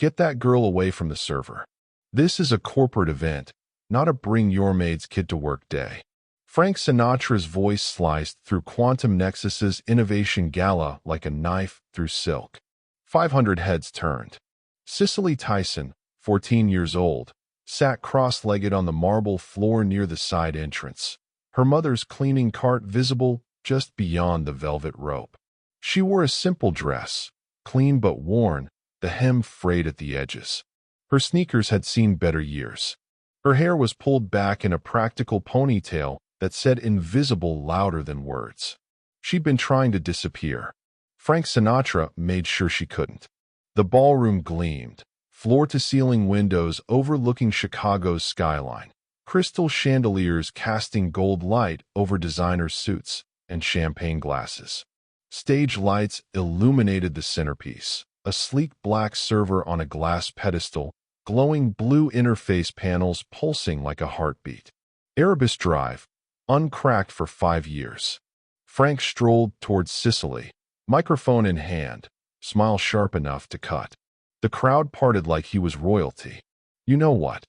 Get that girl away from the server. This is a corporate event, not a bring your maid's kid to work day. Frank Sinatra's voice sliced through Quantum Nexus's innovation gala like a knife through silk. 500 heads turned. Cicely Tyson, 14 years old, sat cross-legged on the marble floor near the side entrance, her mother's cleaning cart visible just beyond the velvet rope. She wore a simple dress, clean but worn, the hem frayed at the edges. Her sneakers had seen better years. Her hair was pulled back in a practical ponytail that said invisible louder than words. She'd been trying to disappear. Frank Sinatra made sure she couldn't. The ballroom gleamed, floor-to-ceiling windows overlooking Chicago's skyline, crystal chandeliers casting gold light over designer suits and champagne glasses. Stage lights illuminated the centerpiece, a sleek black server on a glass pedestal, glowing blue interface panels pulsing like a heartbeat. Erebus Drive, uncracked for 5 years. Frank strolled towards Cicely, microphone in hand, smile sharp enough to cut. The crowd parted like he was royalty. You know what?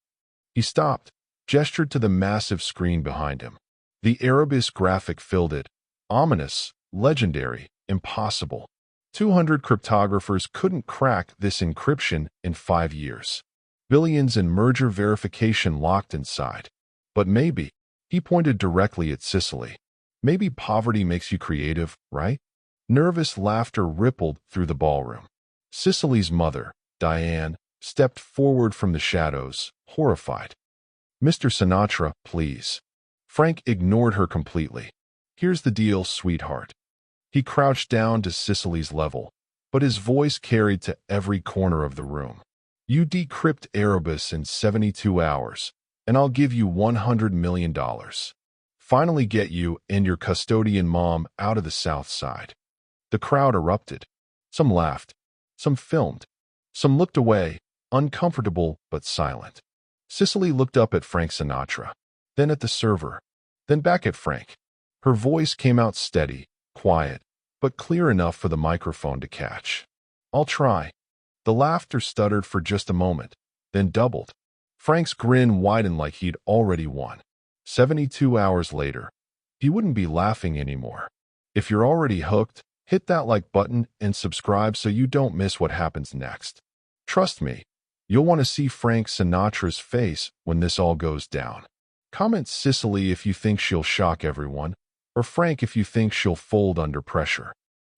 He stopped, gestured to the massive screen behind him. The Erebus graphic filled it. Ominous, legendary, impossible. 200 cryptographers couldn't crack this encryption in 5 years. Billions in merger verification locked inside. But maybe, he pointed directly at Cicely. Maybe poverty makes you creative, right? Nervous laughter rippled through the ballroom. Cicely's mother, Diane, stepped forward from the shadows, horrified. Mr. Sinatra, please. Frank ignored her completely. Here's the deal, sweetheart. He crouched down to Cicely's level, but his voice carried to every corner of the room. You decrypt Erebus in 72 hours, and I'll give you $100 million. Finally get you and your custodian mom out of the South Side. The crowd erupted. Some laughed. Some filmed. Some looked away, uncomfortable but silent. Cicely looked up at Frank Sinatra, then at the server, then back at Frank. Her voice came out steady, quiet, but clear enough for the microphone to catch. I'll try. The laughter stuttered for just a moment, then doubled. Frank's grin widened like he'd already won. 72 hours later, he wouldn't be laughing anymore. If you're already hooked, hit that like button and subscribe so you don't miss what happens next. Trust me, you'll want to see Frank Sinatra's face when this all goes down. Comment Cicely if you think she'll shock everyone, or Frank if you think she'll fold under pressure.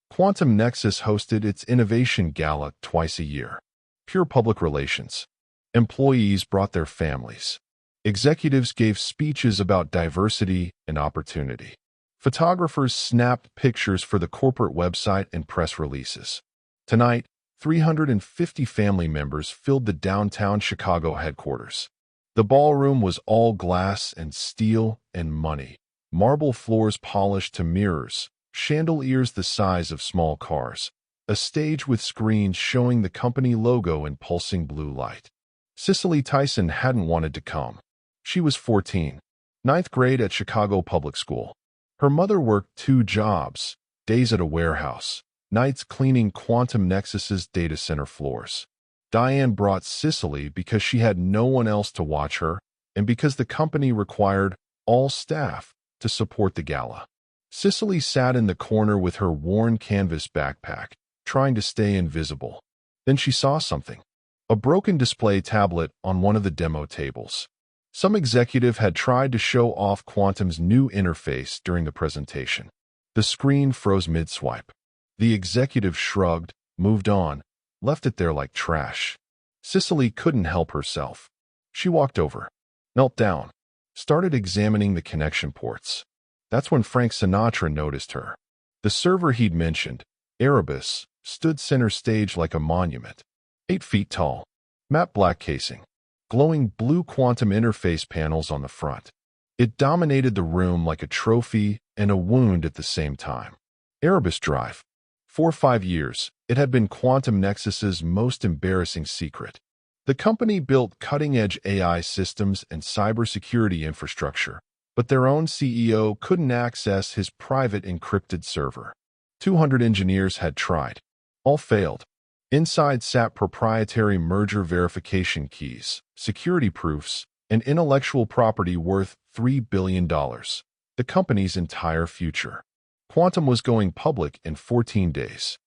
Quantum Nexus hosted its Innovation Gala twice a year. Pure public relations. Employees brought their families. Executives gave speeches about diversity and opportunity. Photographers snapped pictures for the corporate website and press releases. Tonight, 350 family members filled the downtown Chicago headquarters. The ballroom was all glass and steel and money. Marble floors polished to mirrors, chandeliers the size of small cars, a stage with screens showing the company logo in pulsing blue light. Cicely Tyson hadn't wanted to come. She was 14, 9th grade at Chicago Public School. Her mother worked 2 jobs, days at a warehouse, nights cleaning Quantum Nexus's data center floors. Diane brought Cicely because she had no one else to watch her and because the company required all staff to support the gala. Cicely sat in the corner with her worn canvas backpack, trying to stay invisible. Then she saw something. A broken display tablet on one of the demo tables. Some executive had tried to show off Quantum's new interface during the presentation. The screen froze mid-swipe. The executive shrugged, moved on, left it there like trash. Cicely couldn't help herself. She walked over, knelt down, started examining the connection ports. That's when Frank Sinatra noticed her. The server he'd mentioned, Erebus, stood center stage like a monument. 8 feet tall, matte black casing, glowing blue quantum interface panels on the front. It dominated the room like a trophy and a wound at the same time. Erebus Drive. For 5 years, it had been Quantum Nexus's most embarrassing secret. The company built cutting-edge AI systems and cybersecurity infrastructure, but their own CEO couldn't access his private encrypted server. 200 engineers had tried. All failed. Inside sat proprietary merger verification keys, security proofs, and intellectual property worth $3 billion, the company's entire future. Quantum was going public in 14 days.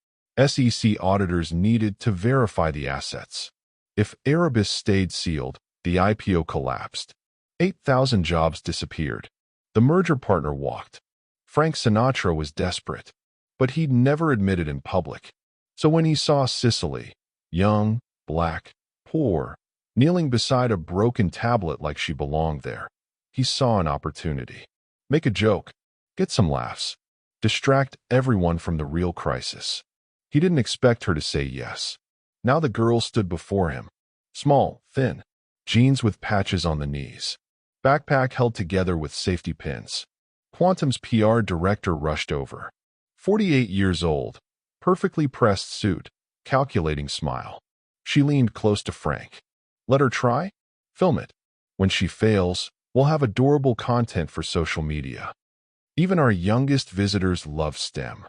SEC auditors needed to verify the assets. If Erebus stayed sealed, the IPO collapsed. 8,000 jobs disappeared. The merger partner walked. Frank Sinatra was desperate, but he'd never admit it in public. So when he saw Cicely, young, black, poor, kneeling beside a broken tablet like she belonged there, he saw an opportunity. Make a joke, get some laughs, distract everyone from the real crisis. He didn't expect her to say yes. Now the girl stood before him. Small, thin, jeans with patches on the knees, backpack held together with safety pins. Quantum's PR director rushed over. 48 years old, perfectly pressed suit, calculating smile. She leaned close to Frank. Let her try? Film it. When she fails, we'll have adorable content for social media. Even our youngest visitors love STEM.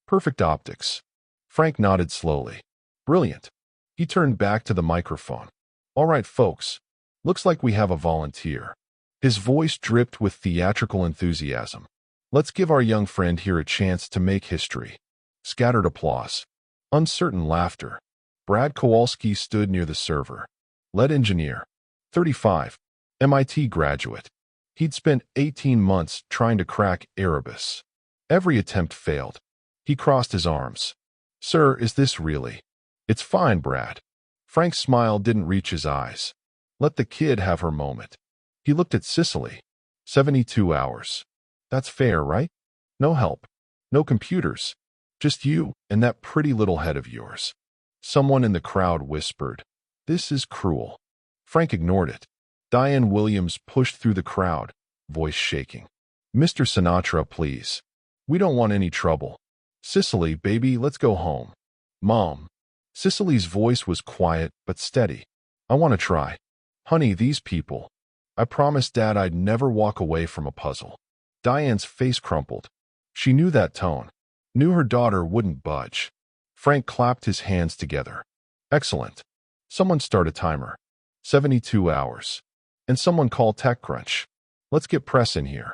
Perfect optics. Frank nodded slowly. Brilliant. He turned back to the microphone. All right, folks. Looks like we have a volunteer. His voice dripped with theatrical enthusiasm. Let's give our young friend here a chance to make history. Scattered applause. Uncertain laughter. Brad Kowalski stood near the server. Lead engineer. 35. MIT graduate. He'd spent 18 months trying to crack Erebus. Every attempt failed. He crossed his arms. Sir, is this really? It's fine, Brad. Frank's smile didn't reach his eyes. Let the kid have her moment. He looked at Cicely. 72 hours. That's fair, right? No help. No computers. Just you and that pretty little head of yours. Someone in the crowd whispered, "This is cruel." Frank ignored it. Diane Williams pushed through the crowd, voice shaking. "Mr. Sinatra, please. We don't want any trouble. Cicely, baby, let's go home." "Mom." Cicely's voice was quiet but steady. "I want to try. Honey, these people. I promised Dad I'd never walk away from a puzzle." Diane's face crumpled. She knew that tone. Knew her daughter wouldn't budge. Frank clapped his hands together. "Excellent. Someone start a timer. 72 hours. And someone call TechCrunch. Let's get press in here."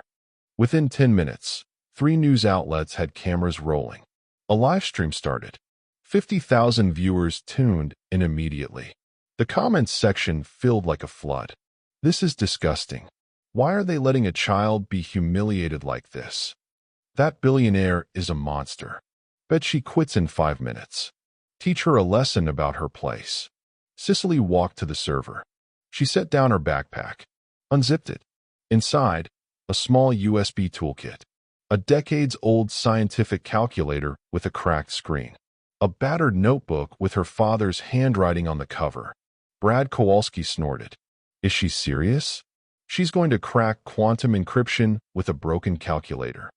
Within 10 minutes, 3 news outlets had cameras rolling. A live stream started. 50,000 viewers tuned in immediately. The comments section filled like a flood. "This is disgusting. Why are they letting a child be humiliated like this? That billionaire is a monster. Bet she quits in 5 minutes. Teach her a lesson about her place." Cicely walked to the server. She set down her backpack, unzipped it. Inside, a small USB toolkit, a decades-old scientific calculator with a cracked screen, a battered notebook with her father's handwriting on the cover. Brad Kowalski snorted. "Is she serious? She's going to crack quantum encryption with a broken calculator."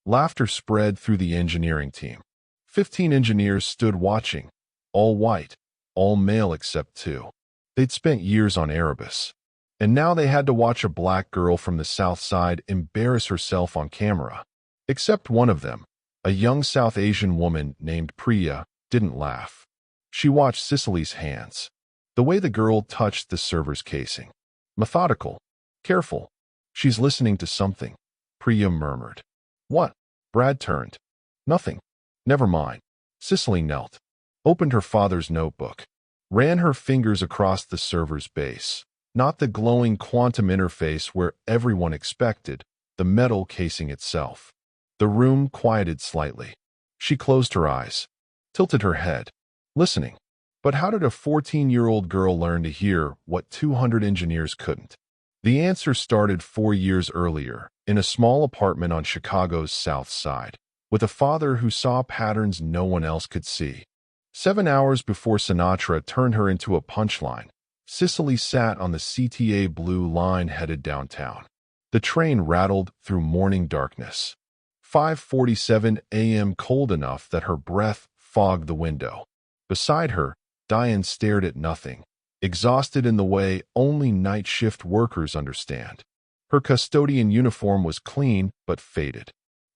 Laughter spread through the engineering team. 15 engineers stood watching, all white, all male except 2. They'd spent years on Erebus, and now they had to watch a black girl from the South Side embarrass herself on camera. Except one of them, a young South Asian woman named Priya, didn't laugh. She watched Cicely's hands, the way the girl touched the server's casing. Methodical, careful. "She's listening to something," Priya murmured. "What?" Brad turned. "Nothing. Never mind." Cicely knelt, opened her father's notebook, ran her fingers across the server's base. Not the glowing quantum interface where everyone expected, the metal casing itself. The room quieted slightly. She closed her eyes, tilted her head, listening. But how did a 14-year-old girl learn to hear what 200 engineers couldn't? The answer started 4 years earlier, in a small apartment on Chicago's South Side, with a father who saw patterns no one else could see. 7 hours before Sinatra turned her into a punchline, Cicely sat on the CTA Blue Line headed downtown. The train rattled through morning darkness. 5:47 a.m. cold enough that her breath fogged the window. Beside her, Diane stared at nothing, exhausted in the way only night shift workers understand. Her custodian uniform was clean but faded.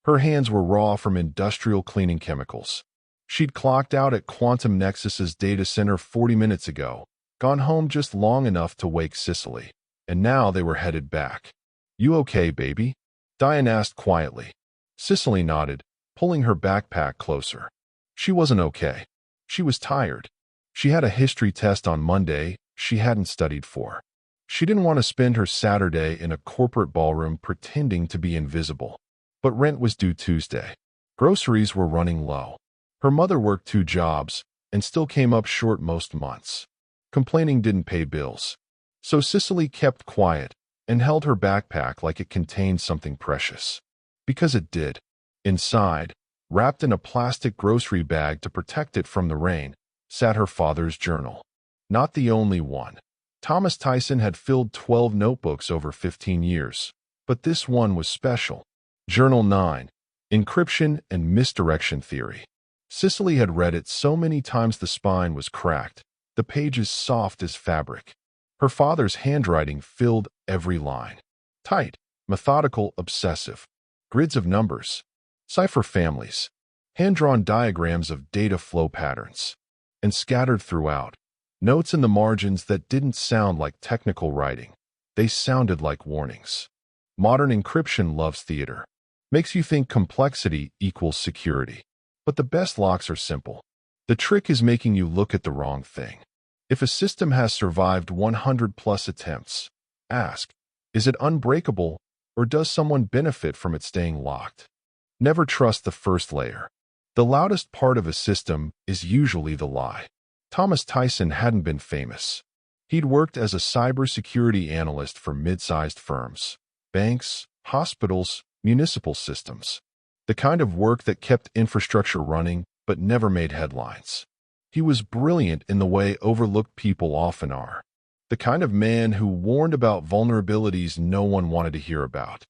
Her hands were raw from industrial cleaning chemicals. She'd clocked out at Quantum Nexus's data center 40 minutes ago, gone home just long enough to wake Cicely, and now they were headed back. "You okay, baby?" Diane asked quietly. Cicely nodded, pulling her backpack closer. She wasn't okay. She was tired. She had a history test on Monday she hadn't studied for. She didn't want to spend her Saturday in a corporate ballroom pretending to be invisible. But rent was due Tuesday. Groceries were running low. Her mother worked 2 jobs and still came up short most months. Complaining didn't pay bills. So Cicely kept quiet and held her backpack like it contained something precious. Because it did. Inside, wrapped in a plastic grocery bag to protect it from the rain, sat her father's journal. Not the only one. Thomas Tyson had filled 12 notebooks over 15 years, but this one was special. Journal 9, Encryption and Misdirection Theory. Cicely had read it so many times the spine was cracked, the pages soft as fabric. Her father's handwriting filled every line. Tight, methodical, obsessive. Grids of numbers. Cipher families. Hand-drawn diagrams of data flow patterns. And scattered throughout, notes in the margins that didn't sound like technical writing. They sounded like warnings. Modern encryption loves theater. Makes you think complexity equals security. But the best locks are simple. The trick is making you look at the wrong thing. If a system has survived 100+ attempts, ask, is it unbreakable, or does someone benefit from it staying locked? Never trust the first layer. The loudest part of a system is usually the lie. Thomas Tyson hadn't been famous. He'd worked as a cybersecurity analyst for mid-sized firms, banks, hospitals, municipal systems. The kind of work that kept infrastructure running but never made headlines. He was brilliant in the way overlooked people often are. The kind of man who warned about vulnerabilities no one wanted to hear about.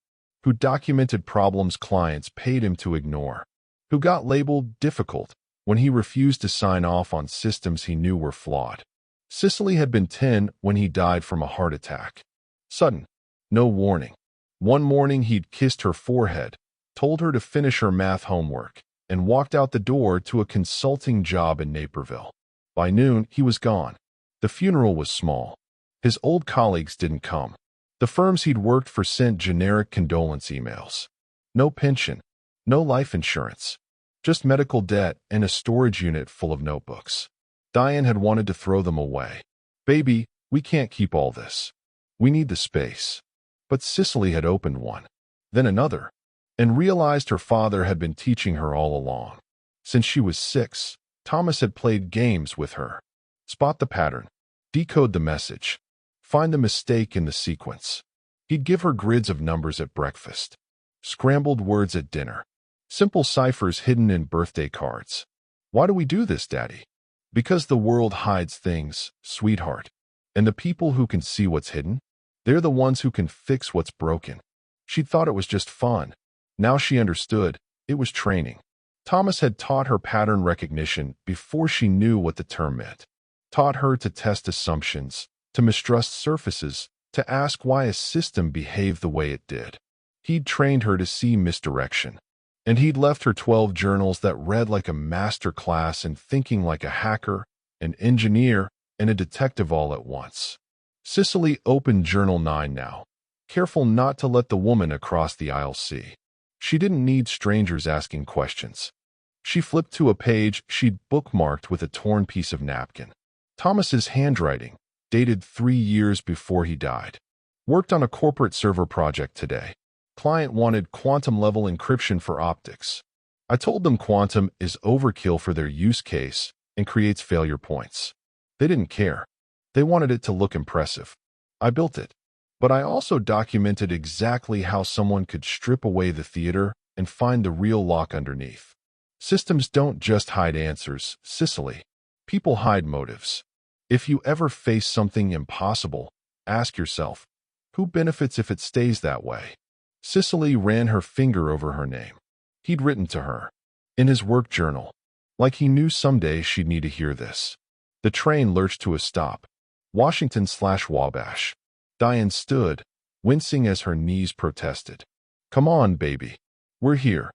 Who documented problems clients paid him to ignore. Who got labeled difficult when he refused to sign off on systems he knew were flawed. Cicely had been 10 when he died from a heart attack. Sudden. No warning. One morning he'd kissed her forehead, told her to finish her math homework, and walked out the door to a consulting job in Naperville. By noon, he was gone. The funeral was small. His old colleagues didn't come. The firms he'd worked for sent generic condolence emails. No pension. No life insurance. Just medical debt and a storage unit full of notebooks. Diane had wanted to throw them away. "Baby, we can't keep all this. We need the space." But Cicely had opened one. Then another. And realized her father had been teaching her all along. Since she was 6, Thomas had played games with her. Spot the pattern. Decode the message. Find the mistake in the sequence. He'd give her grids of numbers at breakfast. Scrambled words at dinner. Simple ciphers hidden in birthday cards. "Why do we do this, Daddy?" "Because the world hides things, sweetheart. And the people who can see what's hidden, they're the ones who can fix what's broken." She'd thought it was just fun. Now she understood. It was training. Thomas had taught her pattern recognition before she knew what the term meant. Taught her to test assumptions, to mistrust surfaces, to ask why a system behaved the way it did. He'd trained her to see misdirection. And he'd left her 12 journals that read like a master class in thinking like a hacker, an engineer, and a detective all at once. Cicely opened Journal 9 now, careful not to let the woman across the aisle see. She didn't need strangers asking questions. She flipped to a page she'd bookmarked with a torn piece of napkin. Thomas's handwriting, dated 3 years before he died. Worked on a corporate server project today. Client wanted quantum-level encryption for optics. I told them quantum is overkill for their use case and creates failure points. They didn't care. They wanted it to look impressive. I built it. But I also documented exactly how someone could strip away the theater and find the real lock underneath. Systems don't just hide answers, Cicely. People hide motives. If you ever face something impossible, ask yourself, who benefits if it stays that way? Cicely ran her finger over her name. He'd written to her. In his work journal. Like he knew someday she'd need to hear this. The train lurched to a stop. Washington/Wabash. Diane stood, wincing as her knees protested. "Come on, baby. We're here."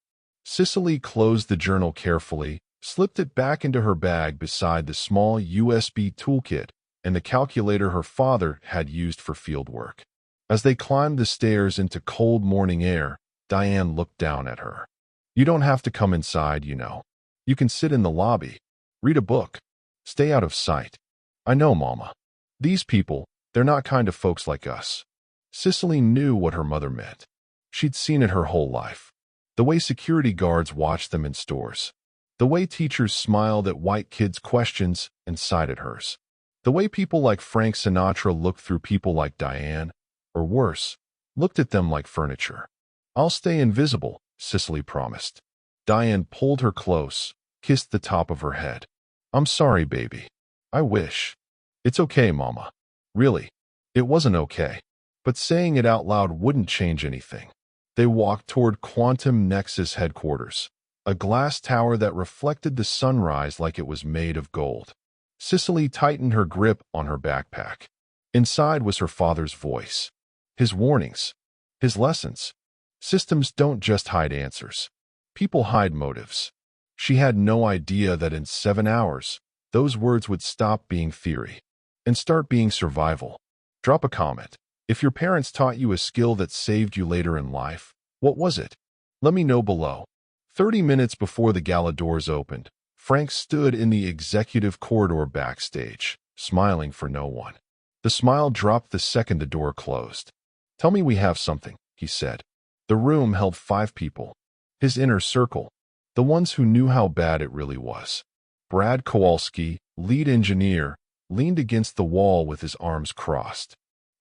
Cicely closed the journal carefully, slipped it back into her bag beside the small USB toolkit and the calculator her father had used for fieldwork. As they climbed the stairs into cold morning air, Diane looked down at her. "You don't have to come inside, you know. You can sit in the lobby, read a book, stay out of sight." "I know, Mama. These people, they're not kind of folks like us." Cicely knew what her mother meant. She'd seen it her whole life. The way security guards watched them in stores. The way teachers smiled at white kids' questions and sighed at hers. The way people like Frank Sinatra looked through people like Diane, or worse, looked at them like furniture. "I'll stay invisible," Cicely promised. Diane pulled her close, kissed the top of her head. "I'm sorry, baby. I wish." "It's okay, Mama." Really, it wasn't okay. But saying it out loud wouldn't change anything. They walked toward Quantum Nexus headquarters, a glass tower that reflected the sunrise like it was made of gold. Cicely tightened her grip on her backpack. Inside was her father's voice. His warnings. His lessons. Systems don't just hide answers. People hide motives. She had no idea that in 7 hours, those words would stop being theory and start being survival. Drop a comment. If your parents taught you a skill that saved you later in life, what was it? Let me know below. 30 minutes before the gala doors opened, Frank stood in the executive corridor backstage, smiling for no one. The smile dropped the second the door closed. "Tell me we have something," he said. The room held 5 people. His inner circle, the ones who knew how bad it really was. Brad Kowalski, lead engineer, leaned against the wall with his arms crossed.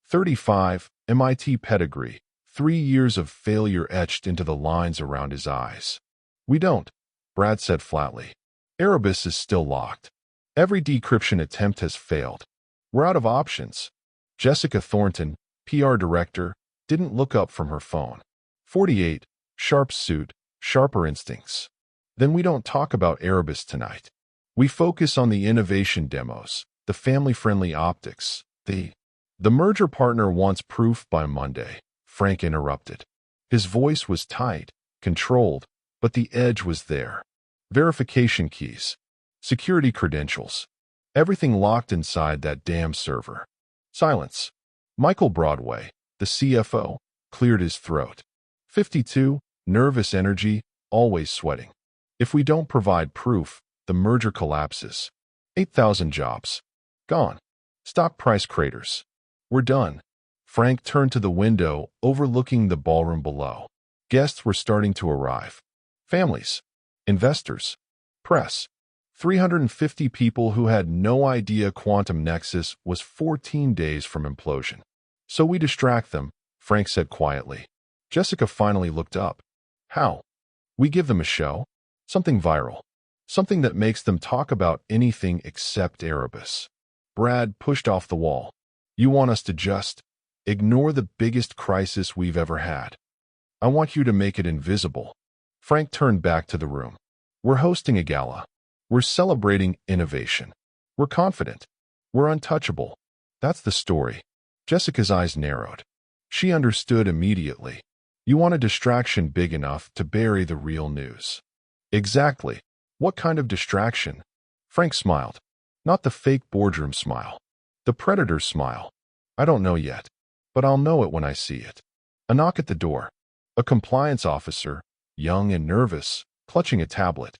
35, MIT pedigree, 3 years of failure etched into the lines around his eyes. "We don't," Brad said flatly. "Erebus is still locked. Every decryption attempt has failed. We're out of options." Jessica Thornton, PR director, didn't look up from her phone. 48, sharp suit, sharper instincts. "Then we don't talk about Erebus tonight. We focus on the innovation demos, the family-friendly optics, The merger partner wants proof by Monday," Frank interrupted. His voice was tight, controlled, but the edge was there. Verification keys. Security credentials. Everything locked inside that damn server. Silence. Michael Broadway, the CFO, cleared his throat. 52, nervous energy, always sweating. "If we don't provide proof, the merger collapses. 8,000 jobs. Gone. Stock price craters. We're done." Frank turned to the window, overlooking the ballroom below. Guests were starting to arrive. Families, investors, press. 350 people who had no idea Quantum Nexus was 14 days from implosion. "So we distract them," Frank said quietly. Jessica finally looked up. "How?" "We give them a show. Something viral. Something that makes them talk about anything except Erebus." Brad pushed off the wall. "You want us to just ignore the biggest crisis we've ever had? I want you to make it invisible." Frank turned back to the room. "We're hosting a gala. We're celebrating innovation. We're confident. We're untouchable. That's the story." Jessica's eyes narrowed. She understood immediately. "You want a distraction big enough to bury the real news." "Exactly. What kind of distraction?" Frank smiled. Not the fake boardroom smile. The predator's smile. "I don't know yet, but I'll know it when I see it." A knock at the door. A compliance officer, young and nervous, clutching a tablet.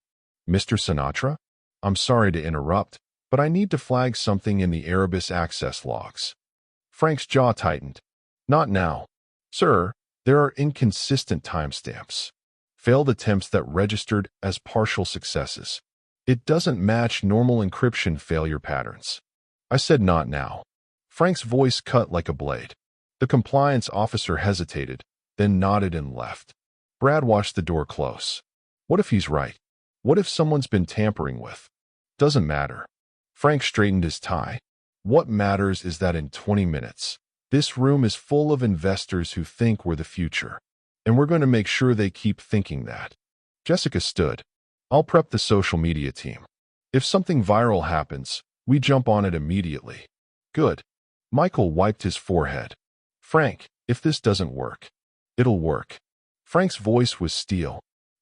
"Mr. Sinatra? I'm sorry to interrupt, but I need to flag something in the Erebus access logs." Frank's jaw tightened. "Not now. Sir, there are inconsistent timestamps. Failed attempts that registered as partial successes. It doesn't match normal encryption failure patterns." "I said not now." Frank's voice cut like a blade. The compliance officer hesitated, then nodded and left. Brad watched the door close. What if he's right? What if someone's been tampering with? Doesn't matter. Frank straightened his tie. What matters is that in 20 minutes, this room is full of investors who think we're the future. And we're going to make sure they keep thinking that. Jessica stood. "I'll prep the social media team. If something viral happens, we jump on it immediately." "Good." Michael wiped his forehead. "Frank, if this doesn't work, it'll work." Frank's voice was steel.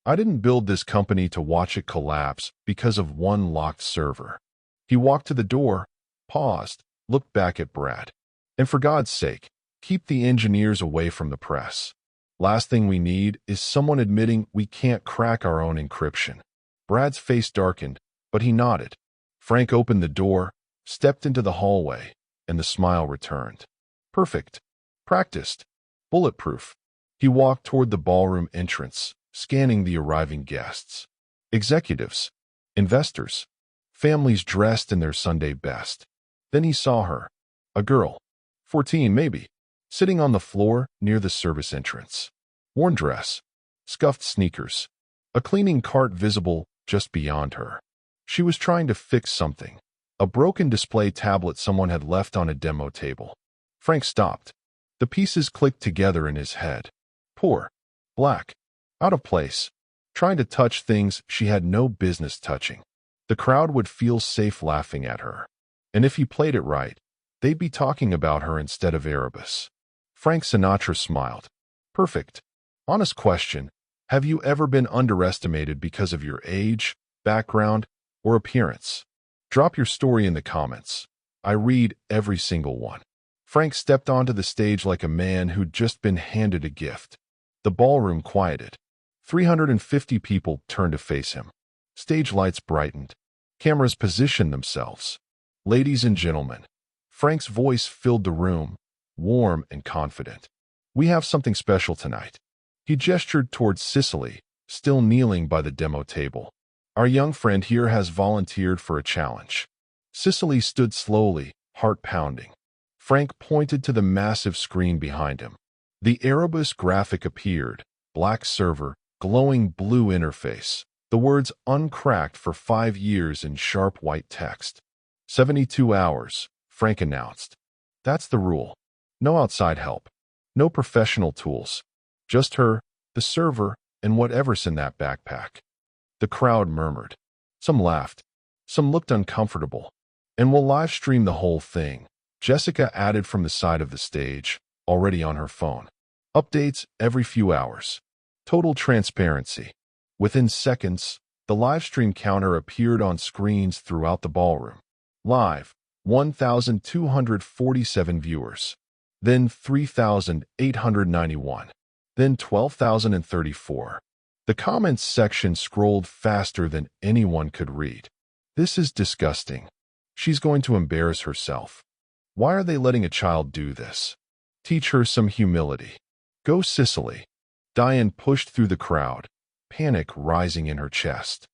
I didn't build this company to watch it collapse because of one locked server. He walked to the door, paused, looked back at Brad. And for God's sake, keep the engineers away from the press. Last thing we need is someone admitting we can't crack our own encryption. Brad's face darkened, but he nodded. Frank opened the door, stepped into the hallway, and the smile returned. Perfect. Practiced. Bulletproof. He walked toward the ballroom entrance, scanning the arriving guests. Executives. Investors. Families dressed in their Sunday best. Then he saw her. A girl. 14 maybe. Sitting on the floor near the service entrance. Worn dress. Scuffed sneakers. A cleaning cart visible just beyond her. She was trying to fix something. A broken display tablet someone had left on a demo table. Frank stopped. The pieces clicked together in his head. Poor. Black. Out of place. Trying to touch things she had no business touching. The crowd would feel safe laughing at her. And if he played it right, they'd be talking about her instead of Erebus. Frank Sinatra smiled. Perfect. Honest question. Have you ever been underestimated because of your age, background, or appearance? Drop your story in the comments. I read every single one. Frank stepped onto the stage like a man who'd just been handed a gift. The ballroom quieted. 350 people turned to face him. Stage lights brightened. Cameras positioned themselves. Ladies and gentlemen, Frank's voice filled the room, warm and confident. We have something special tonight. He gestured towards Cicely, still kneeling by the demo table. Our young friend here has volunteered for a challenge. Cicely stood slowly, heart pounding. Frank pointed to the massive screen behind him. The Erebus graphic appeared, black server, glowing blue interface. The words uncracked for 5 years in sharp white text. 72 hours, Frank announced. That's the rule. No outside help. No professional tools. Just her, the server, and whatever's in that backpack. The crowd murmured. Some laughed. Some looked uncomfortable. And we'll live stream the whole thing, Jessica added from the side of the stage, already on her phone. Updates every few hours. Total transparency. Within seconds, the livestream counter appeared on screens throughout the ballroom. Live, 1,247 viewers. Then 3,891. Then 12,034. The comments section scrolled faster than anyone could read. This is disgusting. She's going to embarrass herself. Why are they letting a child do this? Teach her some humility. Go Cicely. Diane pushed through the crowd, panic rising in her chest.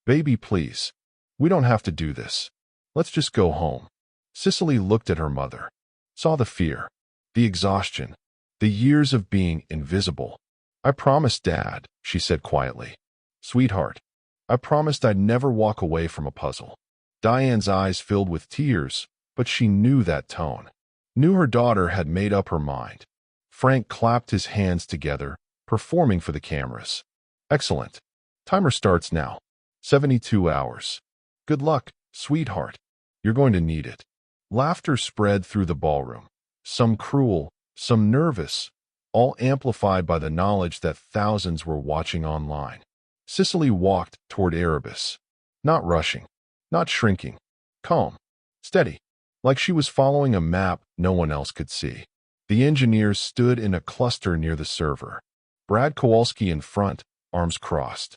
Baby, please. We don't have to do this. Let's just go home. Cicely looked at her mother. Saw the fear. The exhaustion. The years of being invisible. I promised, Dad, she said quietly. Sweetheart, I promised I'd never walk away from a puzzle. Diane's eyes filled with tears, but she knew that tone. Knew her daughter had made up her mind. Frank clapped his hands together, performing for the cameras. Excellent. Timer starts now. 72 hours. Good luck, sweetheart. You're going to need it. Laughter spread through the ballroom. Some cruel, some nervous, all amplified by the knowledge that thousands were watching online. Cicely walked toward Erebus. Not rushing. Not shrinking. Calm. Steady. Like she was following a map no one else could see. The engineers stood in a cluster near the server. Brad Kowalski in front, arms crossed.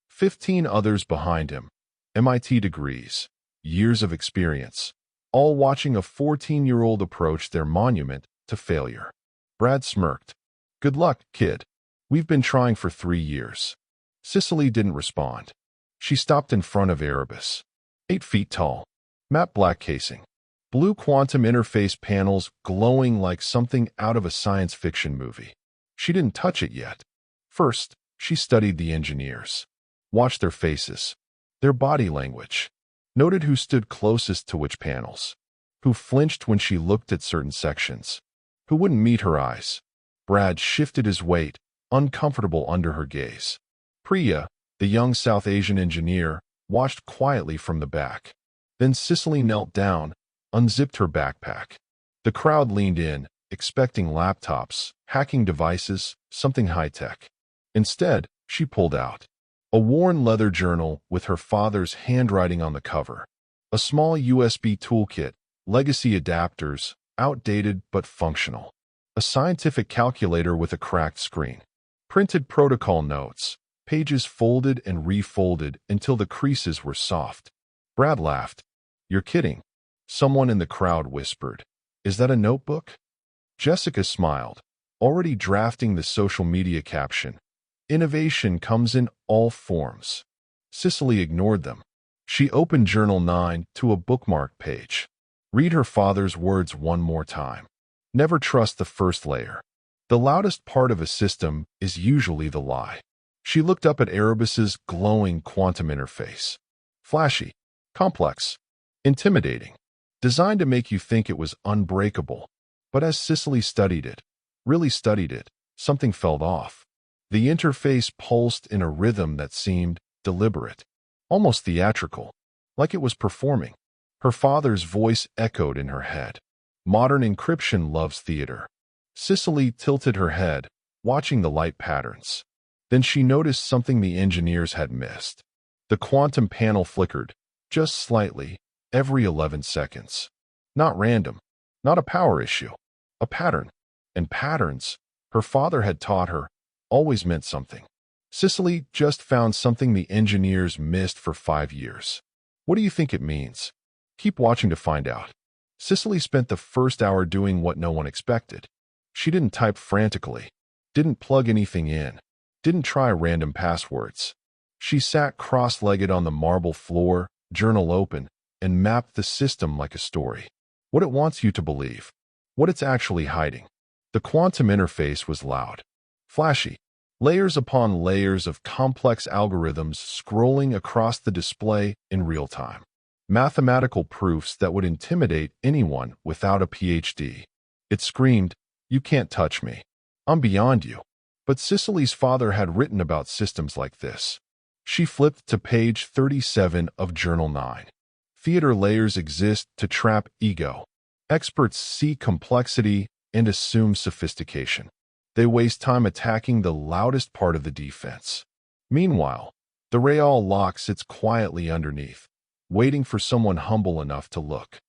15 others behind him. MIT degrees. Years of experience. All watching a 14-year-old approach their monument to failure. Brad smirked. Good luck, kid. We've been trying for 3 years. Cicely didn't respond. She stopped in front of Erebus. 8 feet tall. Matte black casing. Blue quantum interface panels glowing like something out of a science fiction movie. She didn't touch it yet. First, she studied the engineers. Watched their faces. Their body language. Noted who stood closest to which panels. Who flinched when she looked at certain sections. Who wouldn't meet her eyes. Brad shifted his weight, uncomfortable under her gaze. Priya, the young South Asian engineer, watched quietly from the back. Then Cicely knelt down, unzipped her backpack. The crowd leaned in, expecting laptops, hacking devices, something high-tech. Instead, she pulled out A worn leather journal with her father's handwriting on the cover. A small USB toolkit, legacy adapters, outdated but functional. A scientific calculator with a cracked screen. Printed protocol notes, pages folded and refolded until the creases were soft. Brad laughed. "You're kidding." Someone in the crowd whispered, "Is that a notebook?" Jessica smiled, already drafting the social media caption. Innovation comes in all forms. Cicely ignored them. She opened Journal 9 to a bookmark page. Read her father's words one more time. Never trust the first layer. The loudest part of a system is usually the lie. She looked up at Erebus's glowing quantum interface. Flashy, complex, intimidating. Designed to make you think it was unbreakable. But as Cicely studied it, really studied it, something felt off. The interface pulsed in a rhythm that seemed deliberate, almost theatrical, like it was performing. Her father's voice echoed in her head. Modern encryption loves theater. Cicely tilted her head, watching the light patterns. Then she noticed something the engineers had missed. The quantum panel flickered, just slightly, every 11 seconds. Not random, not a power issue, a pattern. And patterns, her father had taught her, always meant something. Cicely just found something the engineers missed for 5 years. What do you think it means? Keep watching to find out. Cicely spent the first hour doing what no one expected. She didn't type frantically, didn't plug anything in, didn't try random passwords. She sat cross-legged on the marble floor, journal open, and mapped the system like a story. What it wants you to believe. What it's actually hiding. The quantum interface was loud. Flashy. Layers upon layers of complex algorithms scrolling across the display in real time. Mathematical proofs that would intimidate anyone without a PhD. It screamed, "You can't touch me. I'm beyond you." But Cicely's father had written about systems like this. She flipped to page 37 of Journal 9. Theater layers exist to trap ego. Experts see complexity and assume sophistication. They waste time attacking the loudest part of the defense. Meanwhile, the real lock sits quietly underneath, waiting for someone humble enough to look.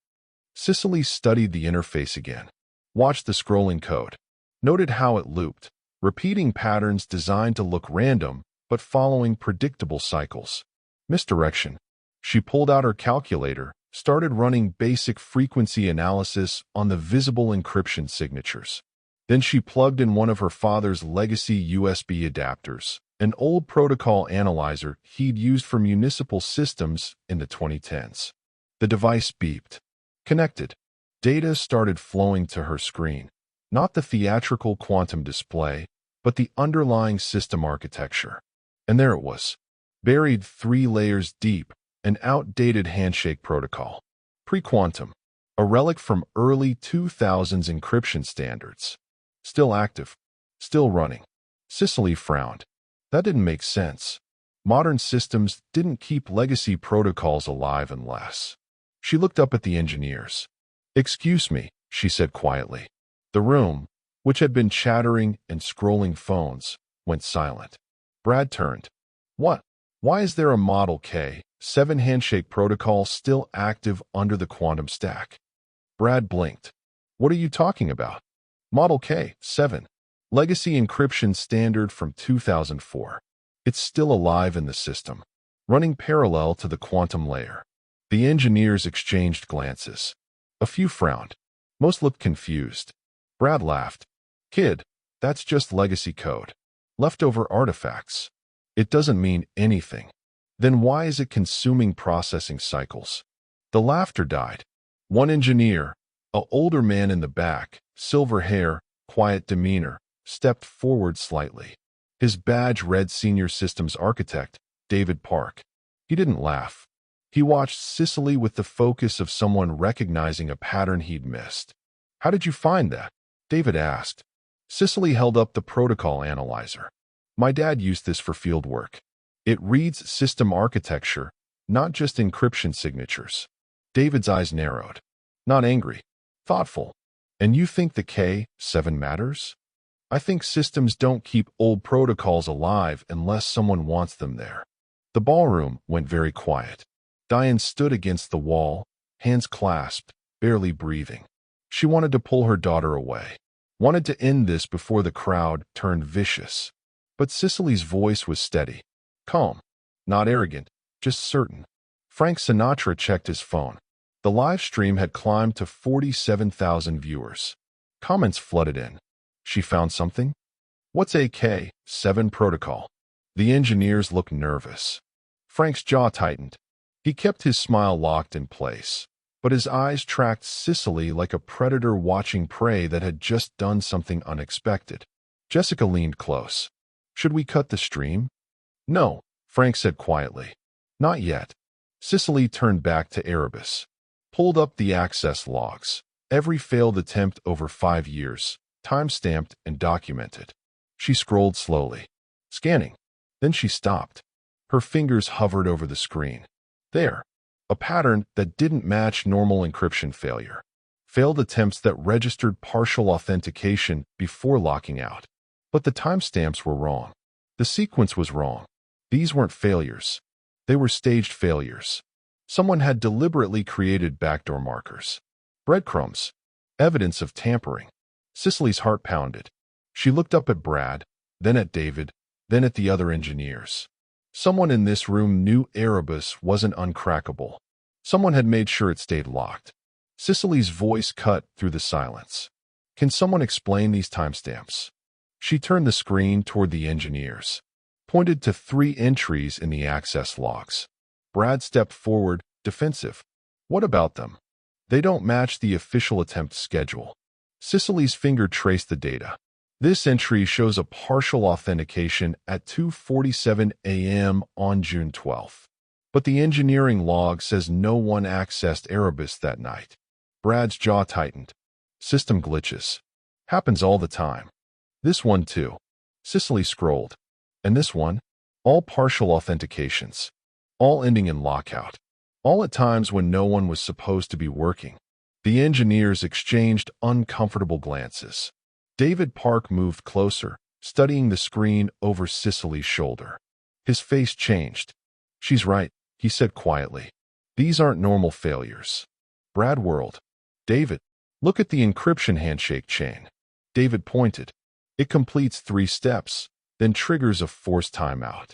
Cicely studied the interface again, watched the scrolling code, noted how it looped, repeating patterns designed to look random but following predictable cycles. Misdirection. She pulled out her calculator, started running basic frequency analysis on the visible encryption signatures. Then she plugged in one of her father's legacy USB adapters, an old protocol analyzer he'd used for municipal systems in the 2010s. The device beeped. Connected. Data started flowing to her screen. Not the theatrical quantum display, but the underlying system architecture. And there it was, buried 3 layers deep, an outdated handshake protocol. Pre-quantum, a relic from early 2000s encryption standards. Still active, still running. Cicely frowned. That didn't make sense. Modern systems didn't keep legacy protocols alive unless. She looked up at the engineers. "Excuse me," she said quietly. The room, which had been chattering and scrolling phones, went silent. Brad turned. "What? Why is there a Model K7 handshake protocol still active under the quantum stack?" Brad blinked. "What are you talking about?" "Model K7. Legacy encryption standard from 2004. It's still alive in the system, running parallel to the quantum layer." The engineers exchanged glances. A few frowned. Most looked confused. Brad laughed. "Kid, that's just legacy code. Leftover artifacts. It doesn't mean anything. Then why is it consuming processing cycles?" The laughter died. One engineer, an older man in the back, silver hair, quiet demeanor, stepped forward slightly. His badge read Senior Systems Architect, David Park. He didn't laugh. He watched Cicely with the focus of someone recognizing a pattern he'd missed. "How did you find that?" David asked. Cicely held up the protocol analyzer. "My dad used this for field work. It reads system architecture, not just encryption signatures." David's eyes narrowed. Not angry, thoughtful. "And you think the K7 matters?" "I think systems don't keep old protocols alive unless someone wants them there." The ballroom went very quiet. Diane stood against the wall, hands clasped, barely breathing. She wanted to pull her daughter away, wanted to end this before the crowd turned vicious. But Cicely's voice was steady, calm, not arrogant, just certain. Frank Sinatra checked his phone. The live stream had climbed to 47,000 viewers. Comments flooded in. She found something? What's AK-7 protocol? The engineers looked nervous. Frank's jaw tightened. He kept his smile locked in place, but his eyes tracked Cicely like a predator watching prey that had just done something unexpected. Jessica leaned close. Should we cut the stream? No, Frank said quietly. Not yet. Cicely turned back to Erebus, pulled up the access logs. Every failed attempt over 5 years, time-stamped and documented. She scrolled slowly, scanning. Then she stopped. Her fingers hovered over the screen. There, a pattern that didn't match normal encryption failure. Failed attempts that registered partial authentication before locking out. But the timestamps were wrong. The sequence was wrong. These weren't failures. They were staged failures. Someone had deliberately created backdoor markers. Breadcrumbs. Evidence of tampering. Cicely's heart pounded. She looked up at Brad, then at David, then at the other engineers. Someone in this room knew Erebus wasn't uncrackable. Someone had made sure it stayed locked. Cicely's voice cut through the silence. Can someone explain these timestamps? She turned the screen toward the engineers, pointed to 3 entries in the access logs. Brad stepped forward, defensive. What about them? They don't match the official attempt schedule. Cicely's finger traced the data. This entry shows a partial authentication at 2:47 a.m. on June 12th. But the engineering log says no one accessed Erebus that night. Brad's jaw tightened. System glitches. Happens all the time. This one too. Cicely scrolled. And this one? All partial authentications. All ending in lockout. All at times when no one was supposed to be working. The engineers exchanged uncomfortable glances. David Park moved closer, studying the screen over Cicely's shoulder. His face changed. She's right, he said quietly. These aren't normal failures. Brad whirled. David, look at the encryption handshake chain. David pointed. It completes 3 steps, then triggers a forced timeout.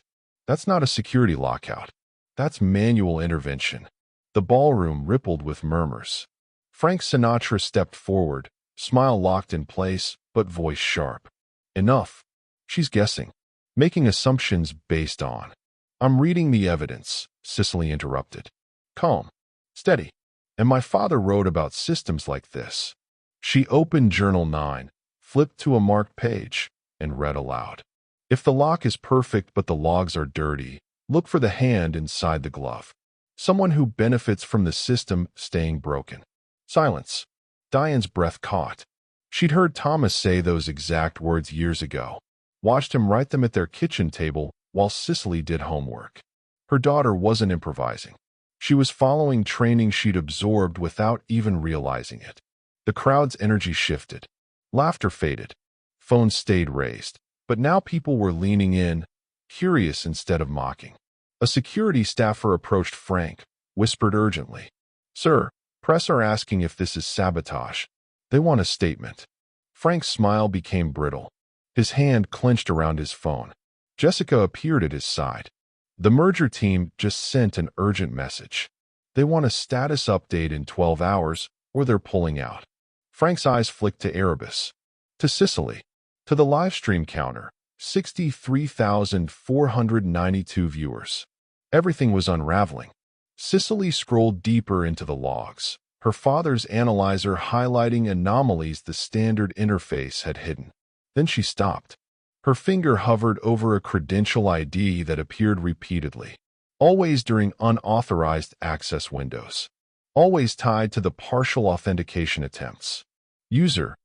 That's not a security lockout. That's manual intervention. The ballroom rippled with murmurs. Frank Sinatra stepped forward, smile locked in place, but voice sharp. Enough. She's guessing, making assumptions based on. I'm reading the evidence, Cicely interrupted. Calm. Steady. And my father wrote about systems like this. She opened Journal 9, flipped to a marked page, and read aloud. If the lock is perfect but the logs are dirty, look for the hand inside the glove. Someone who benefits from the system staying broken. Silence. Diane's breath caught. She'd heard Thomas say those exact words years ago, watched him write them at their kitchen table while Cicely did homework. Her daughter wasn't improvising. She was following training she'd absorbed without even realizing it. The crowd's energy shifted. Laughter faded. Phones stayed raised. But now people were leaning in, curious instead of mocking. A security staffer approached Frank, whispered urgently. Sir, press are asking if this is sabotage. They want a statement. Frank's smile became brittle. His hand clenched around his phone. Jessica appeared at his side. The merger team just sent an urgent message. They want a status update in 12 hours, or they're pulling out. Frank's eyes flicked to Erebus. To Cicely. To the live stream counter. 63,492 viewers. Everything was unraveling. Cicely scrolled deeper into the logs, her father's analyzer highlighting anomalies the standard interface had hidden. Then she stopped. Her finger hovered over a credential ID that appeared repeatedly, always during unauthorized access windows, always tied to the partial authentication attempts. User,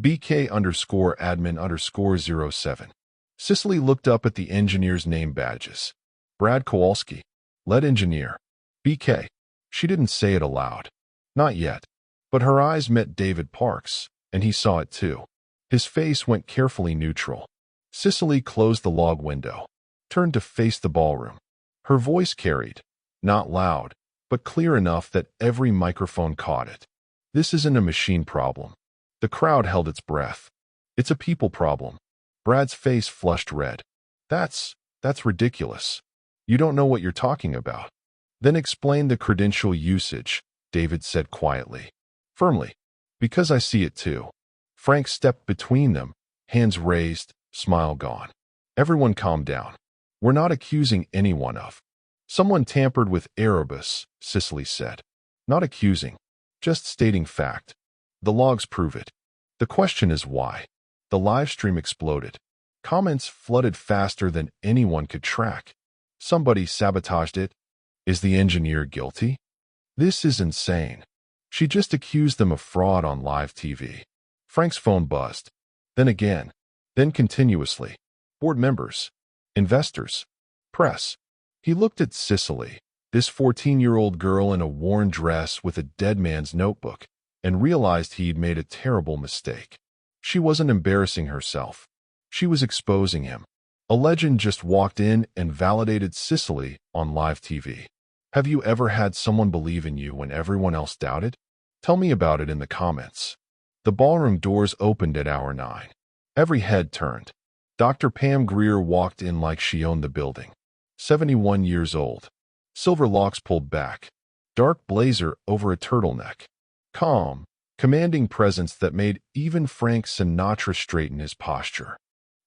BK_admin_07. Cicely looked up at the engineer's name badges. Brad Kowalski, lead engineer. BK. She didn't say it aloud. Not yet. But her eyes met David Park's, and he saw it too. His face went carefully neutral. Cicely closed the log window, turned to face the ballroom. Her voice carried, not loud, but clear enough that every microphone caught it. This isn't a machine problem. The crowd held its breath. It's a people problem. Brad's face flushed red. That's ridiculous. You don't know what you're talking about. Then explain the credential usage, David said quietly. Firmly. Because I see it too. Frank stepped between them, hands raised, smile gone. Everyone calm down. We're not accusing anyone of. Someone tampered with Erebus, Cicely said. Not accusing. Just stating fact. The logs prove it. The question is why. The live stream exploded. Comments flooded faster than anyone could track. Somebody sabotaged it. Is the engineer guilty? This is insane. She just accused them of fraud on live TV. Frank's phone buzzed. Then again. Then continuously. Board members. Investors. Press. He looked at Cicely, this 14-year-old girl in a worn dress with a dead man's notebook, and realized he'd made a terrible mistake. She wasn't embarrassing herself. She was exposing him. A legend just walked in and validated Cicely on live TV. Have you ever had someone believe in you when everyone else doubted? Tell me about it in the comments. The ballroom doors opened at hour 9. Every head turned. Dr. Pam Greer walked in like she owned the building. 71 years old. Silver locks pulled back. Dark blazer over a turtleneck. Calm, commanding presence that made even Frank Sinatra straighten his posture.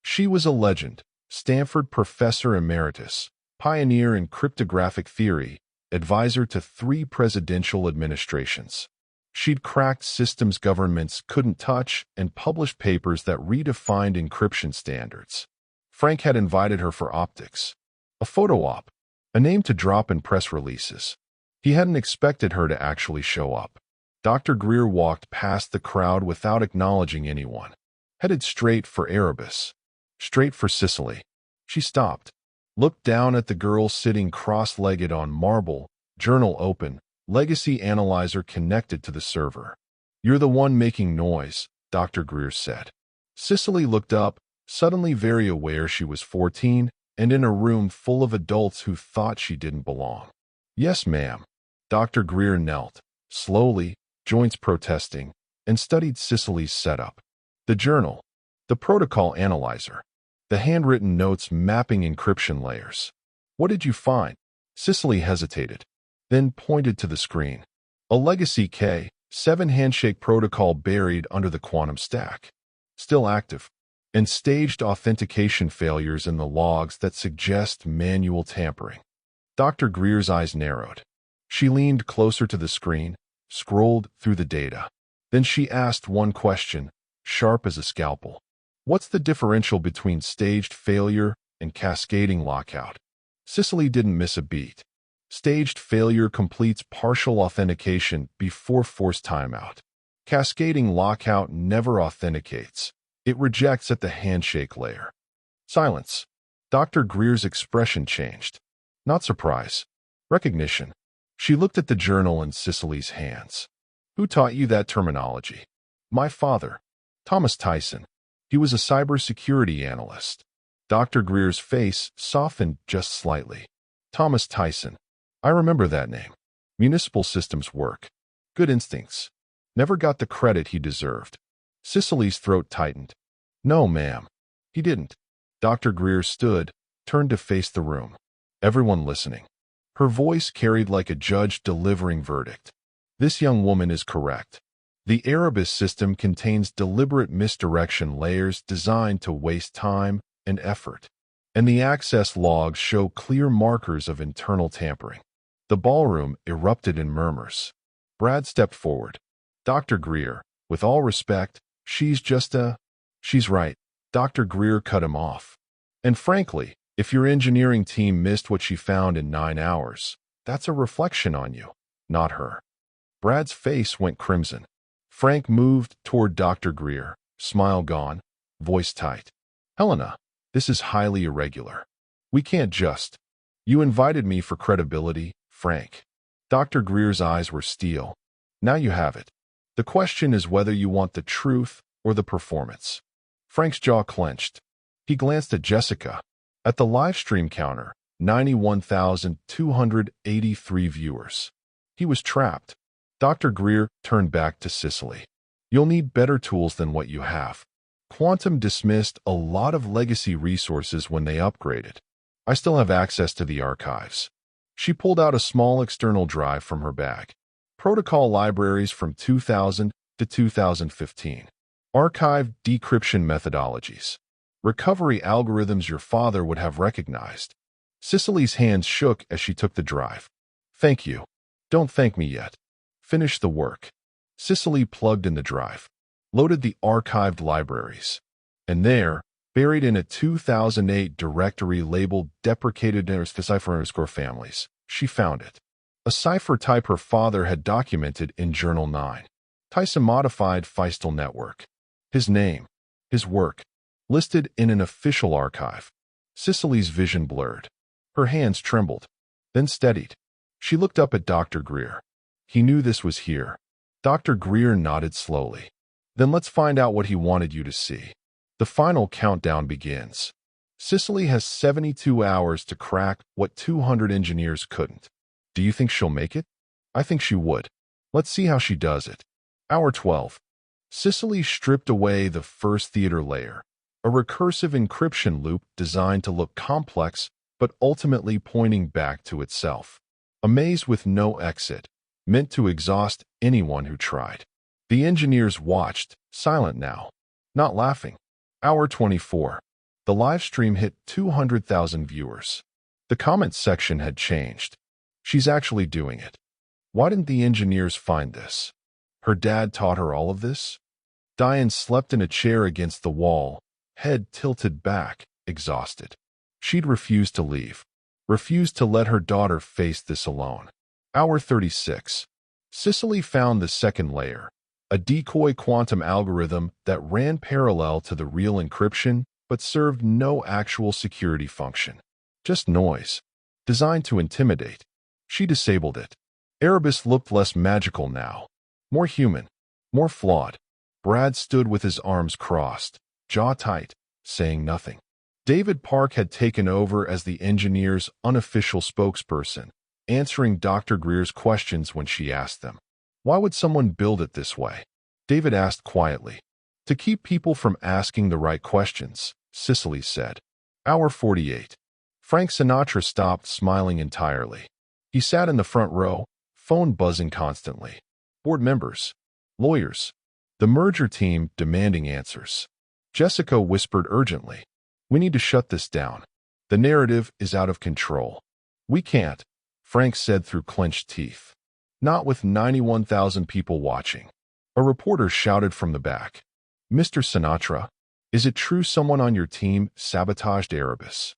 She was a legend, Stanford professor emeritus, pioneer in cryptographic theory, advisor to 3 presidential administrations. She'd cracked systems governments couldn't touch and published papers that redefined encryption standards. Frank had invited her for optics. A photo op. A name to drop in press releases. He hadn't expected her to actually show up. Dr. Greer walked past the crowd without acknowledging anyone. Headed straight for Erebus. Straight for Cicely. She stopped. Looked down at the girl sitting cross-legged on marble, journal open, legacy analyzer connected to the server. You're the one making noise, Dr. Greer said. Cicely looked up, suddenly very aware she was 14, and in a room full of adults who thought she didn't belong. Yes, ma'am. Dr. Greer knelt, slowly, joints protesting, and studied Cicely's setup. The journal. The protocol analyzer. The handwritten notes mapping encryption layers. What did you find? Cicely hesitated, then pointed to the screen. A legacy K7 handshake protocol buried under the quantum stack. Still active. And staged authentication failures in the logs that suggest manual tampering. Dr. Greer's eyes narrowed. She leaned closer to the screen, scrolled through the data. Then she asked one question, sharp as a scalpel. What's the differential between staged failure and cascading lockout? Cicely didn't miss a beat. Staged failure completes partial authentication before forced timeout. Cascading lockout never authenticates. It rejects at the handshake layer. Silence. Dr. Greer's expression changed. Not surprise. Recognition. She looked at the journal in Cicely's hands. Who taught you that terminology? My father. Thomas Tyson. He was a cybersecurity analyst. Dr. Greer's face softened just slightly. Thomas Tyson. I remember that name. Municipal systems work. Good instincts. Never got the credit he deserved. Cicely's throat tightened. No, ma'am. He didn't. Dr. Greer stood, turned to face the room. Everyone listening. Her voice carried like a judge delivering verdict. This young woman is correct. The Erebus system contains deliberate misdirection layers designed to waste time and effort. And the access logs show clear markers of internal tampering. The ballroom erupted in murmurs. Brad stepped forward. Dr. Greer, with all respect, she's right. Dr. Greer cut him off. And frankly, if your engineering team missed what she found in 9 hours, that's a reflection on you, not her. Brad's face went crimson. Frank moved toward Dr. Greer, smile gone, voice tight. Helena, this is highly irregular. We can't just. You invited me for credibility, Frank. Dr. Greer's eyes were steel. Now you have it. The question is whether you want the truth or the performance. Frank's jaw clenched. He glanced at Jessica. At the live stream counter, 91,283 viewers. He was trapped. Dr. Greer turned back to Cicely. You'll need better tools than what you have. Quantum dismissed a lot of legacy resources when they upgraded. I still have access to the archives. She pulled out a small external drive from her bag. Protocol libraries from 2000 to 2015. Archived decryption methodologies. Recovery algorithms your father would have recognized. Cicely's hands shook as she took the drive. Thank you. Don't thank me yet. Finish the work. Cicely plugged in the drive, loaded the archived libraries, and there, buried in a 2008 directory labeled deprecated cipher families, she found it. A cipher type her father had documented in Journal 9. Tyson modified Feistel Network. His name, his work, listed in an official archive. Cicely's vision blurred. Her hands trembled, then steadied. She looked up at Dr. Greer. He knew this was here. Dr. Greer nodded slowly. Then let's find out what he wanted you to see. The final countdown begins. Cicely has 72 hours to crack what 200 engineers couldn't. Do you think she'll make it? I think she would. Let's see how she does it. Hour 12. Cicely stripped away the first theater layer, a recursive encryption loop designed to look complex but ultimately pointing back to itself. A maze with no exit, meant to exhaust anyone who tried. The engineers watched, silent now, not laughing. Hour 24. The live stream hit 200,000 viewers. The comments section had changed. She's actually doing it. Why didn't the engineers find this? Her dad taught her all of this? Diane slept in a chair against the wall, head tilted back, exhausted. She'd refused to leave, refused to let her daughter face this alone. Hour 36. Cicely found the second layer, a decoy quantum algorithm that ran parallel to the real encryption but served no actual security function. Just noise, designed to intimidate. She disabled it. Erebus looked less magical now, more human, more flawed. Brad stood with his arms crossed, jaw tight, saying nothing. David Park had taken over as the engineer's unofficial spokesperson, answering Dr. Greer's questions when she asked them. Why would someone build it this way? David asked quietly. To keep people from asking the right questions, Cicely said. Hour 48. Frank Sinatra stopped smiling entirely. He sat in the front row, phone buzzing constantly. Board members, lawyers, the merger team demanding answers. Jessica whispered urgently. We need to shut this down. The narrative is out of control. We can't, Frank said through clenched teeth. Not with 91,000 people watching. A reporter shouted from the back. Mr. Sinatra, is it true someone on your team sabotaged Erebus?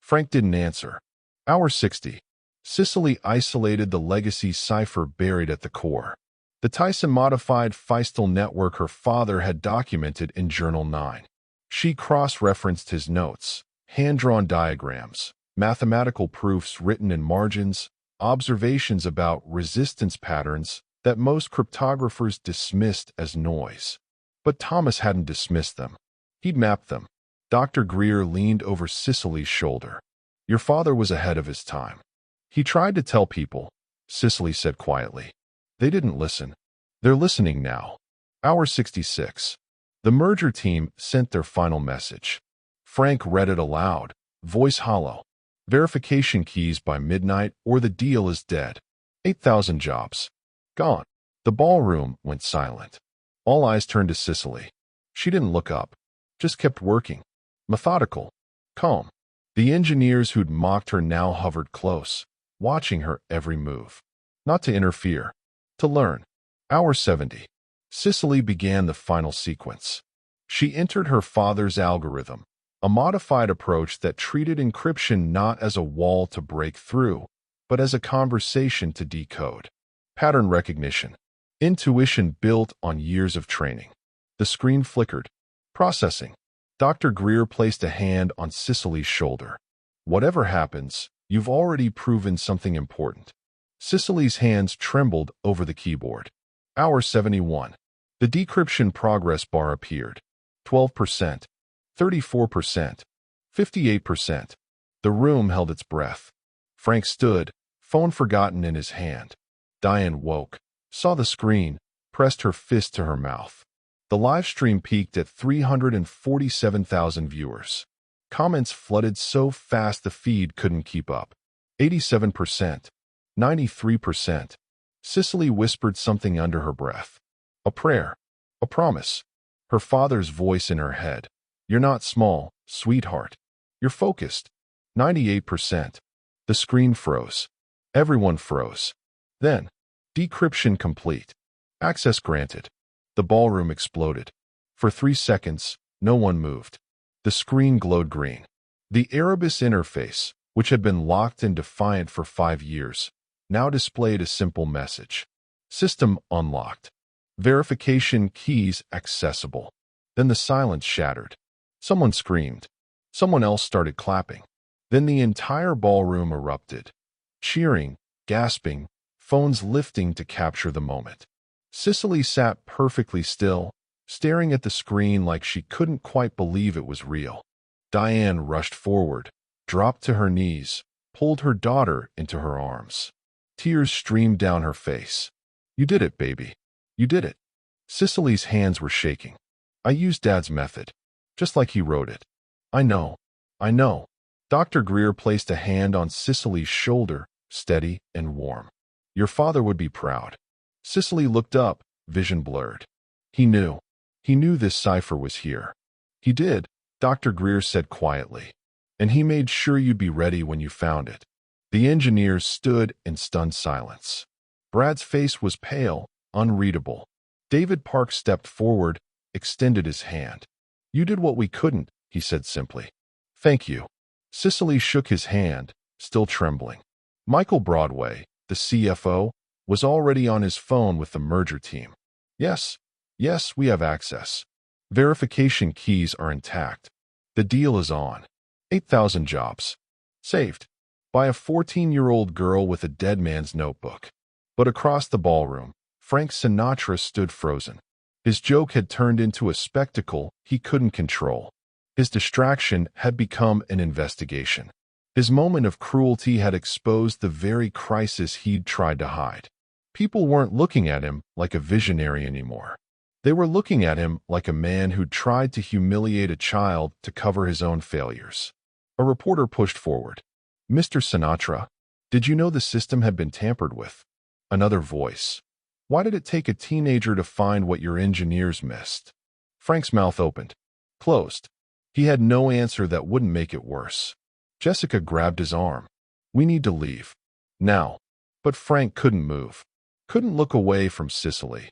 Frank didn't answer. Hour 60. Cicely isolated the legacy cipher buried at the core. The Tyson-modified Feistel network her father had documented in Journal 9. She cross-referenced his notes, hand-drawn diagrams, mathematical proofs written in margins, observations about resistance patterns that most cryptographers dismissed as noise. But Thomas hadn't dismissed them. He'd mapped them. Dr. Greer leaned over Cicely's shoulder. Your father was ahead of his time. He tried to tell people, Cicely said quietly. They didn't listen. They're listening now. Hour 66. The merger team sent their final message. Frank read it aloud, voice hollow. Verification keys by midnight or the deal is dead. 8,000 jobs. Gone. The ballroom went silent. All eyes turned to Cicely. She didn't look up, just kept working. Methodical, calm. The engineers who'd mocked her now hovered close, watching her every move. Not to interfere, to learn. Hour 70. Cicely began the final sequence. She entered her father's algorithm, a modified approach that treated encryption not as a wall to break through, but as a conversation to decode. Pattern recognition. Intuition built on years of training. The screen flickered. Processing. Dr. Greer placed a hand on Cicely's shoulder. Whatever happens, you've already proven something important. Cicely's hands trembled over the keyboard. Hour 71. The decryption progress bar appeared. 12%, 34%, 58%. The room held its breath. Frank stood, phone forgotten in his hand. Diane woke, saw the screen, pressed her fist to her mouth. The live stream peaked at 347,000 viewers. Comments flooded so fast the feed couldn't keep up. 87%. 93%. Cicely whispered something under her breath. A prayer. A promise. Her father's voice in her head. You're not small, sweetheart. You're focused. 98%. The screen froze. Everyone froze. Then, decryption complete. Access granted. The ballroom exploded. For 3 seconds, no one moved. The screen glowed green. The Erebus interface, which had been locked and defiant for 5 years, now displayed a simple message. System unlocked. Verification keys accessible. Then the silence shattered. Someone screamed. Someone else started clapping. Then the entire ballroom erupted. Cheering, gasping, phones lifting to capture the moment. Cicely sat perfectly still, staring at the screen like she couldn't quite believe it was real. Diane rushed forward, dropped to her knees, pulled her daughter into her arms. Tears streamed down her face. You did it, baby. You did it. Cicely's hands were shaking. I used Dad's method, just like he wrote it. I know. I know. Dr. Greer placed a hand on Cicely's shoulder, steady and warm. Your father would be proud. Cicely looked up, vision blurred. He knew. He knew this cipher was here. He did, Dr. Greer said quietly. And he made sure you'd be ready when you found it. The engineers stood in stunned silence. Brad's face was pale, unreadable. David Park stepped forward, extended his hand. You did what we couldn't, he said simply. Thank you. Cicely shook his hand, still trembling. Michael Broadway, the CFO, was already on his phone with the merger team. Yes, we have access. Verification keys are intact. The deal is on. 8,000 jobs. Saved. By a 14-year-old girl with a dead man's notebook. But across the ballroom, Frank Sinatra stood frozen. His joke had turned into a spectacle he couldn't control. His distraction had become an investigation. His moment of cruelty had exposed the very crisis he'd tried to hide. People weren't looking at him like a visionary anymore. They were looking at him like a man who'd tried to humiliate a child to cover his own failures. A reporter pushed forward. Mr. Sinatra, did you know the system had been tampered with? Another voice. Why did it take a teenager to find what your engineers missed? Frank's mouth opened. Closed. He had no answer that wouldn't make it worse. Jessica grabbed his arm. We need to leave. Now. But Frank couldn't move. Couldn't look away from Cicely.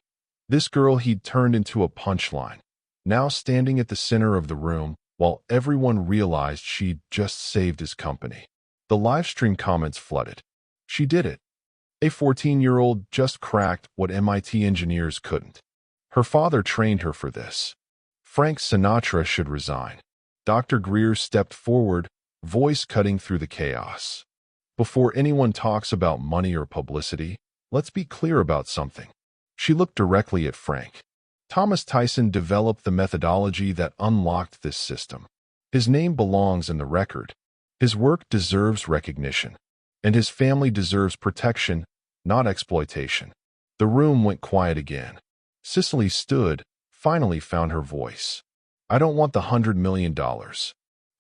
This girl he'd turned into a punchline. Now standing at the center of the room, while everyone realized she'd just saved his company. The livestream comments flooded. She did it. A 14-year-old just cracked what MIT engineers couldn't. Her father trained her for this. Frank Sinatra should resign. Dr. Greer stepped forward, voice cutting through the chaos. Before anyone talks about money or publicity, let's be clear about something. She looked directly at Frank. Thomas Tyson developed the methodology that unlocked this system. His name belongs in the record. His work deserves recognition. And his family deserves protection, not exploitation. The room went quiet again. Cicely stood, finally found her voice. I don't want the $100 million.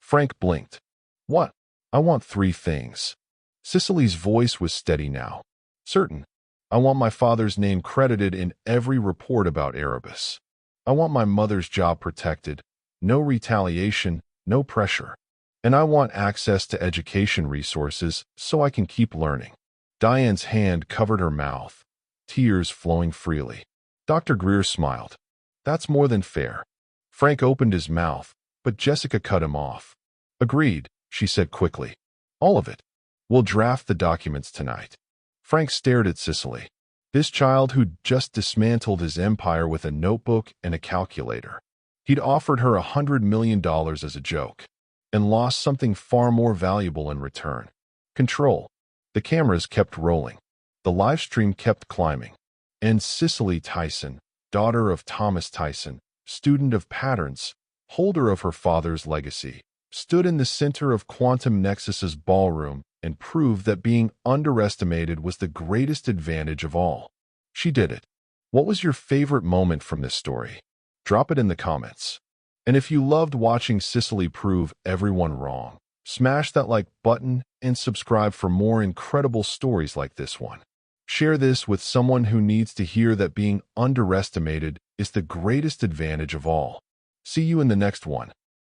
Frank blinked. What? I want 3 things. Cicely's voice was steady now. Certain. I want my father's name credited in every report about Erebus. I want my mother's job protected. No retaliation, no pressure. And I want access to education resources so I can keep learning. Diane's hand covered her mouth, tears flowing freely. Dr. Greer smiled. That's more than fair. Frank opened his mouth, but Jessica cut him off. Agreed, she said quickly. All of it. We'll draft the documents tonight. Frank stared at Cicely. This child who'd just dismantled his empire with a notebook and a calculator. He'd offered her $100 million as a joke. And lost something far more valuable in return. Control. The cameras kept rolling. The live stream kept climbing. And Cicely Tyson, daughter of Thomas Tyson, student of patterns, holder of her father's legacy, stood in the center of Quantum Nexus's ballroom and proved that being underestimated was the greatest advantage of all. She did it. What was your favorite moment from this story? Drop it in the comments. And if you loved watching Cicely prove everyone wrong, smash that like button and subscribe for more incredible stories like this one. Share this with someone who needs to hear that being underestimated is the greatest advantage of all. See you in the next one.